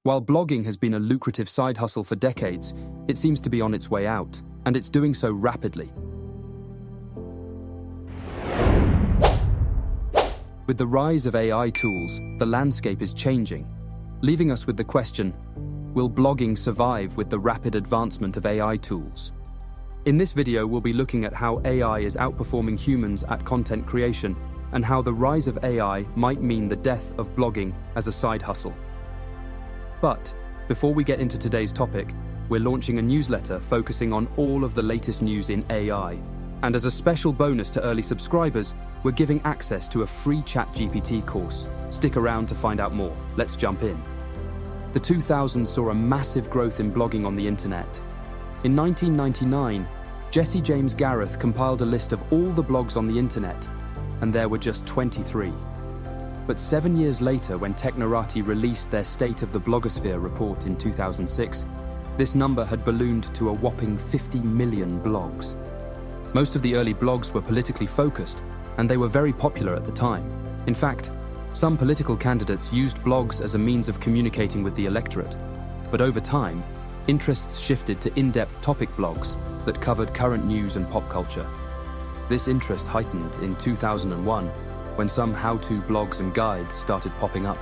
While blogging has been a lucrative side hustle for decades, it seems to be on its way out, and it's doing so rapidly. With the rise of AI tools, the landscape is changing, leaving us with the question, will blogging survive with the rapid advancement of AI tools? In this video, we'll be looking at how AI is outperforming humans at content creation and how the rise of AI might mean the death of blogging as a side hustle. But before we get into today's topic, we're launching a newsletter focusing on all of the latest news in AI. And as a special bonus to early subscribers, we're giving access to a free ChatGPT course. Stick around to find out more. Let's jump in. The 2000s saw a massive growth in blogging on the internet. In 1999, Jesse James Gareth compiled a list of all the blogs on the internet, and there were just 23. But 7 years later, when Technorati released their State of the Blogosphere report in 2006, this number had ballooned to a whopping 50 million blogs. Most of the early blogs were politically focused, and they were very popular at the time. In fact, some political candidates used blogs as a means of communicating with the electorate. But over time, interests shifted to in-depth topic blogs that covered current news and pop culture. This interest heightened in 2001, when some how-to blogs and guides started popping up.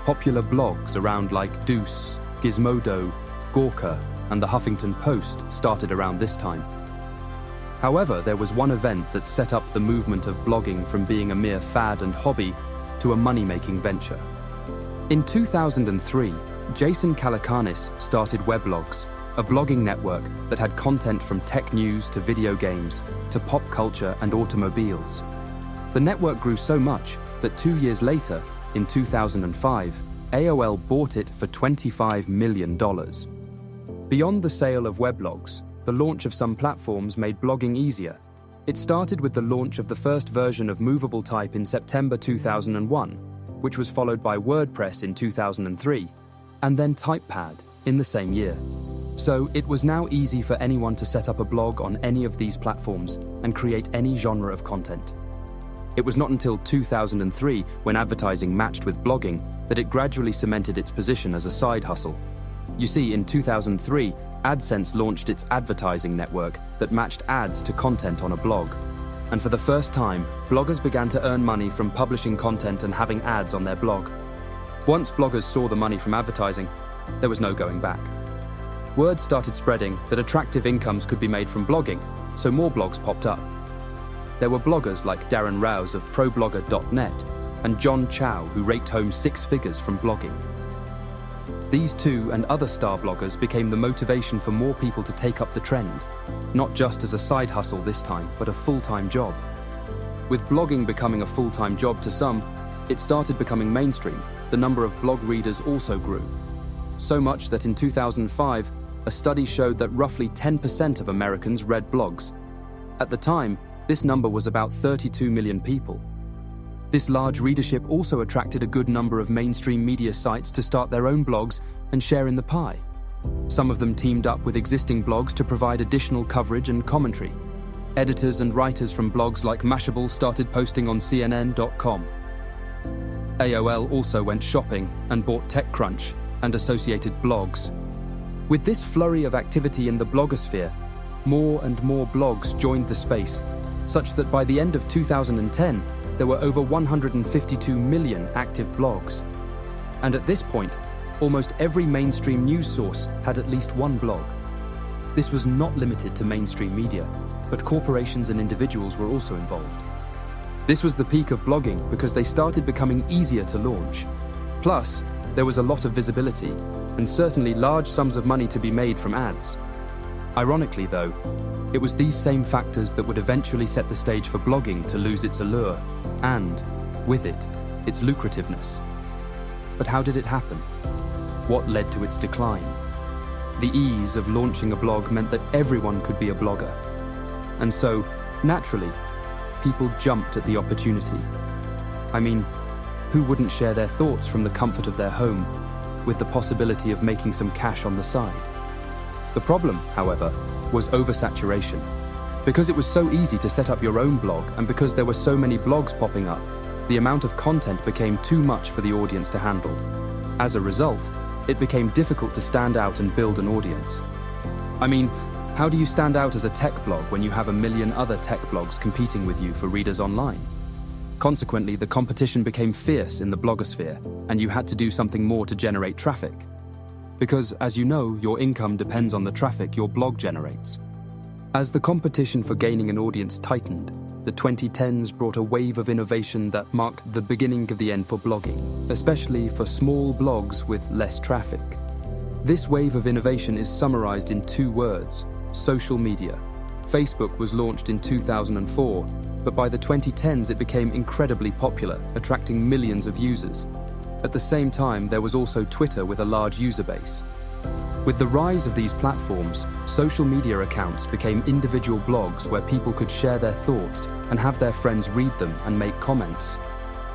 Popular blogs around like Deuce, Gizmodo, Gawker, and the Huffington Post started around this time. However, there was one event that set up the movement of blogging from being a mere fad and hobby to a money-making venture. In 2003, Jason Calacanis started Weblogs, a blogging network that had content from tech news to video games to pop culture and automobiles. The network grew so much that 2 years later, in 2005, AOL bought it for $25 million. Beyond the sale of weblogs, the launch of some platforms made blogging easier. It started with the launch of the first version of Movable Type in September 2001, which was followed by WordPress in 2003, and then TypePad in the same year. So it was now easy for anyone to set up a blog on any of these platforms and create any genre of content. It was not until 2003, when advertising matched with blogging, that it gradually cemented its position as a side hustle. You see, in 2003, AdSense launched its advertising network that matched ads to content on a blog. And for the first time, bloggers began to earn money from publishing content and having ads on their blog. Once bloggers saw the money from advertising, there was no going back. Word started spreading that attractive incomes could be made from blogging, so more blogs popped up. There were bloggers like Darren Rouse of ProBlogger.net and John Chow, who raked home 6 figures from blogging. These two and other star bloggers became the motivation for more people to take up the trend, not just as a side hustle this time, but a full-time job. With blogging becoming a full-time job to some, it started becoming mainstream. The number of blog readers also grew. So much that in 2005, a study showed that roughly 10% of Americans read blogs. At the time, this number was about 32 million people. This large readership also attracted a good number of mainstream media sites to start their own blogs and share in the pie. Some of them teamed up with existing blogs to provide additional coverage and commentary. Editors and writers from blogs like Mashable started posting on CNN.com. AOL also went shopping and bought TechCrunch and associated blogs. With this flurry of activity in the blogosphere, more and more blogs joined the space, such that by the end of 2010, there were over 152 million active blogs. And at this point, almost every mainstream news source had at least one blog. This was not limited to mainstream media, but corporations and individuals were also involved. This was the peak of blogging because they started becoming easier to launch. Plus, there was a lot of visibility, and certainly large sums of money to be made from ads. Ironically, though, it was these same factors that would eventually set the stage for blogging to lose its allure, and, with it, its lucrativeness. But how did it happen? What led to its decline? The ease of launching a blog meant that everyone could be a blogger. And so, naturally, people jumped at the opportunity. I mean, who wouldn't share their thoughts from the comfort of their home, with the possibility of making some cash on the side? The problem, however, was oversaturation. Because it was so easy to set up your own blog, and because there were so many blogs popping up, the amount of content became too much for the audience to handle. As a result, it became difficult to stand out and build an audience. I mean, how do you stand out as a tech blog when you have a million other tech blogs competing with you for readers online? Consequently, the competition became fierce in the blogosphere, and you had to do something more to generate traffic. Because, as you know, your income depends on the traffic your blog generates. As the competition for gaining an audience tightened, the 2010s brought a wave of innovation that marked the beginning of the end for blogging, especially for small blogs with less traffic. This wave of innovation is summarized in 2 words: social media. Facebook was launched in 2004, but by the 2010s it became incredibly popular, attracting millions of users. At the same time, there was also Twitter with a large user base. With the rise of these platforms, social media accounts became individual blogs where people could share their thoughts and have their friends read them and make comments.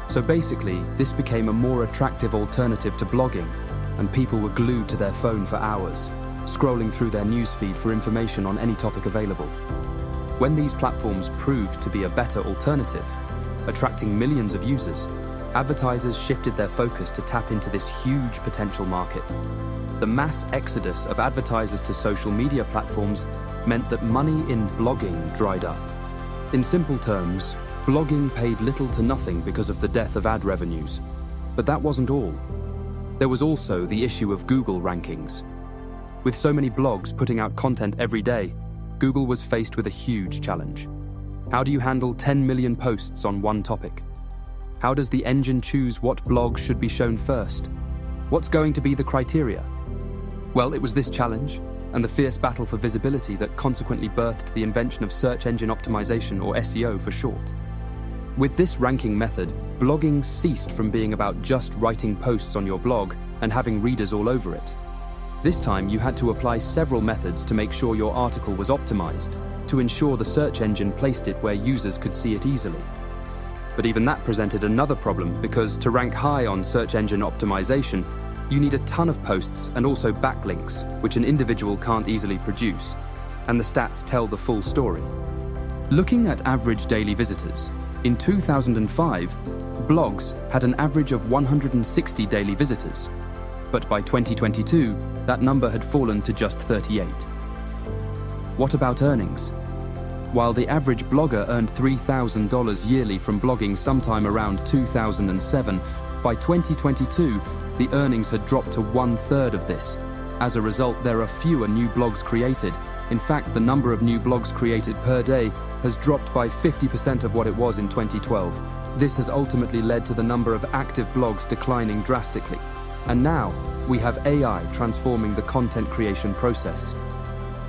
So basically, this became a more attractive alternative to blogging, and people were glued to their phone for hours, scrolling through their newsfeed for information on any topic available. When these platforms proved to be a better alternative, attracting millions of users, advertisers shifted their focus to tap into this huge potential market. The mass exodus of advertisers to social media platforms meant that money in blogging dried up. In simple terms, blogging paid little to nothing because of the death of ad revenues. But that wasn't all. There was also the issue of Google rankings. With so many blogs putting out content every day, Google was faced with a huge challenge. How do you handle 10 million posts on one topic? How does the engine choose what blogs should be shown first? What's going to be the criteria? Well, it was this challenge and the fierce battle for visibility that consequently birthed the invention of search engine optimization, or SEO for short. With this ranking method, blogging ceased from being about just writing posts on your blog and having readers all over it. This time, you had to apply several methods to make sure your article was optimized, to ensure the search engine placed it where users could see it easily. But even that presented another problem, because to rank high on search engine optimization, you need a ton of posts and also backlinks, which an individual can't easily produce, and the stats tell the full story. Looking at average daily visitors, in 2005, blogs had an average of 160 daily visitors, but by 2022, that number had fallen to just 38. What about earnings? While the average blogger earned $3,000 yearly from blogging sometime around 2007, by 2022, the earnings had dropped to 1/3 of this. As a result, there are fewer new blogs created. In fact, the number of new blogs created per day has dropped by 50% of what it was in 2012. This has ultimately led to the number of active blogs declining drastically. And now, we have AI transforming the content creation process.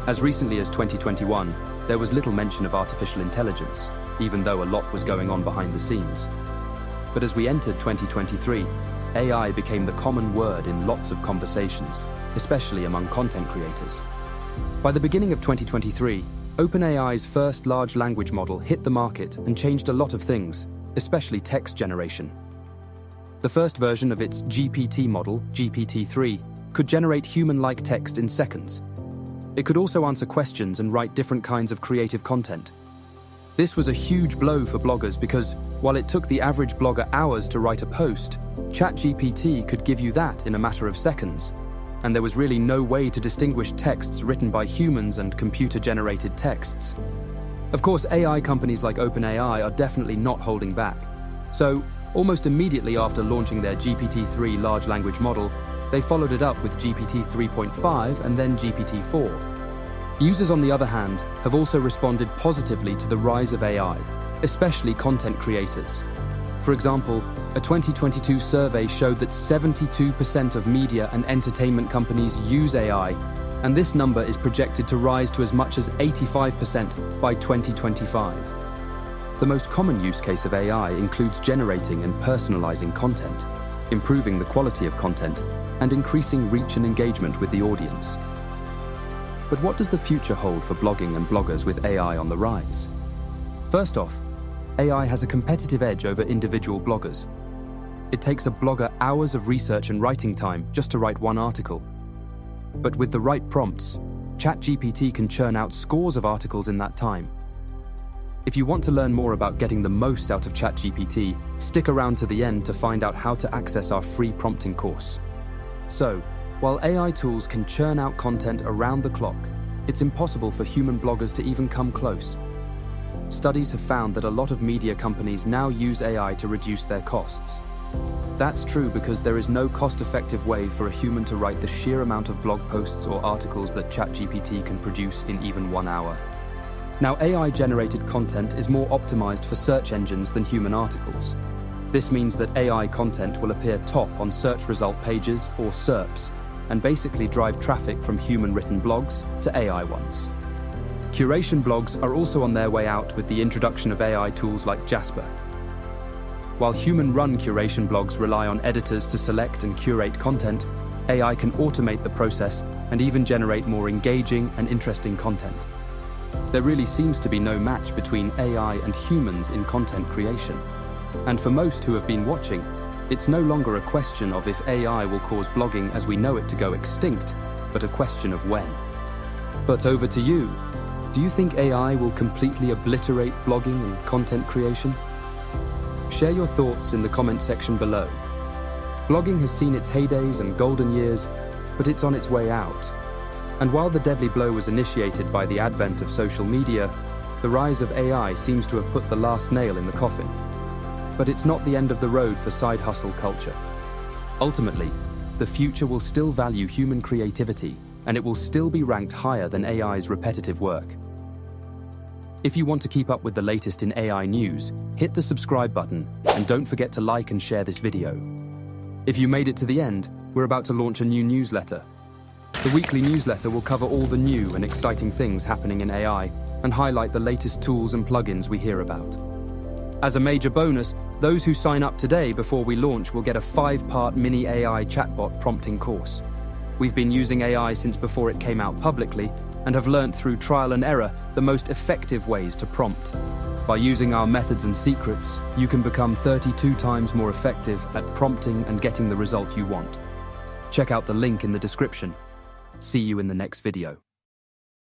As recently as 2021, there was little mention of artificial intelligence, even though a lot was going on behind the scenes. But as we entered 2023, AI became the common word in lots of conversations, especially among content creators. By the beginning of 2023, OpenAI's first large language model hit the market and changed a lot of things, especially text generation. The first version of its GPT model, GPT-3, could generate human-like text in seconds. It could also answer questions and write different kinds of creative content. This was a huge blow for bloggers because, while it took the average blogger hours to write a post, ChatGPT could give you that in a matter of seconds. And there was really no way to distinguish texts written by humans and computer-generated texts. Of course, AI companies like OpenAI are definitely not holding back. So, almost immediately after launching their GPT-3 large language model, they followed it up with GPT 3.5 and then GPT-4. Users, on the other hand, have also responded positively to the rise of AI, especially content creators. For example, a 2022 survey showed that 72% of media and entertainment companies use AI, and this number is projected to rise to as much as 85% by 2025. The most common use case of AI includes generating and personalizing content, improving the quality of content, and increasing reach and engagement with the audience. But what does the future hold for blogging and bloggers with AI on the rise? First off, AI has a competitive edge over individual bloggers. It takes a blogger hours of research and writing time just to write one article. But with the right prompts, ChatGPT can churn out scores of articles in that time. If you want to learn more about getting the most out of ChatGPT, stick around to the end to find out how to access our free prompting course. So, While AI tools can churn out content around the clock, it's impossible for human bloggers to even come close. Studies have found that a lot of media companies now use AI to reduce their costs. That's true because there is no cost-effective way for a human to write the sheer amount of blog posts or articles that ChatGPT can produce in even 1 hour. Now, AI-generated content is more optimized for search engines than human articles. This means that AI content will appear top on search result pages, or SERPs, and basically drive traffic from human-written blogs to AI ones. Curation blogs are also on their way out with the introduction of AI tools like Jasper. While human-run curation blogs rely on editors to select and curate content, AI can automate the process and even generate more engaging and interesting content. There really seems to be no match between AI and humans in content creation. And for most who have been watching, it's no longer a question of if AI will cause blogging as we know it to go extinct, but a question of when. But over to you. Do you think AI will completely obliterate blogging and content creation? Share your thoughts in the comment section below. Blogging has seen its heydays and golden years, but it's on its way out. And while the deadly blow was initiated by the advent of social media, the rise of AI seems to have put the last nail in the coffin. But it's not the end of the road for side hustle culture. Ultimately, the future will still value human creativity, and it will still be ranked higher than AI's repetitive work. If you want to keep up with the latest in AI news, hit the subscribe button and don't forget to like and share this video. If you made it to the end, we're about to launch a new newsletter. The weekly newsletter will cover all the new and exciting things happening in AI and highlight the latest tools and plugins we hear about. As a major bonus, those who sign up today before we launch will get a 5-part mini AI chatbot prompting course. We've been using AI since before it came out publicly and have learnt through trial and error the most effective ways to prompt. By using our methods and secrets, you can become 32 times more effective at prompting and getting the result you want. Check out the link in the description. See you in the next video.